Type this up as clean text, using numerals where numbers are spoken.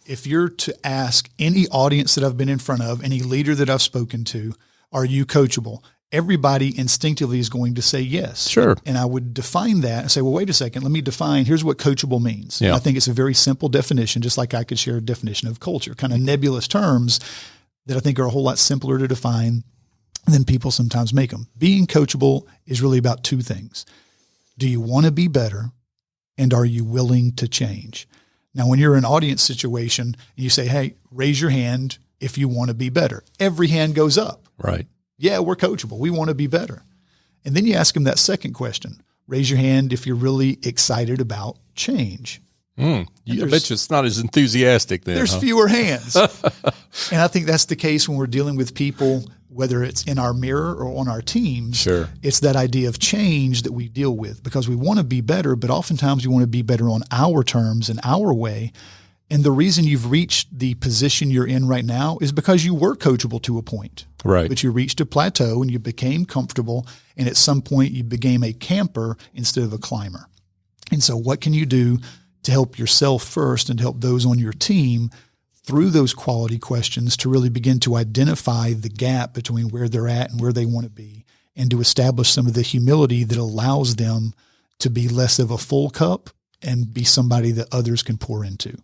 if you're to ask any audience that I've been in front of, any leader that I've spoken to, are you coachable? Everybody instinctively is going to say yes. Sure. And I would define that and say, well, wait a second, let me define, here's what coachable means. Yeah. I think it's a very simple definition, just like I could share a definition of culture, kind of nebulous terms that I think are a whole lot simpler to define than people sometimes make them. Being coachable is really about two things. Do you want to be better? And are you willing to change? Now, when you're in an audience situation and you say, hey, raise your hand if you want to be better, every hand goes up. Right. Yeah, we're coachable. We want to be better. And then you ask them that second question. Raise your hand if you're really excited about change. I bet you it's not as enthusiastic then. There's fewer hands. And I think that's the case when we're dealing with people, whether it's in our mirror or on our teams. Sure. It's that idea of change that we deal with because we want to be better, but oftentimes we want to be better on our terms and our way. And the reason you've reached the position you're in right now is because you were coachable to a point. Right. But you reached a plateau and you became comfortable. And at some point you became a camper instead of a climber. And so what can you do to help yourself first and help those on your team through those quality questions to really begin to identify the gap between where they're at and where they want to be, and to establish some of the humility that allows them to be less of a full cup and be somebody that others can pour into?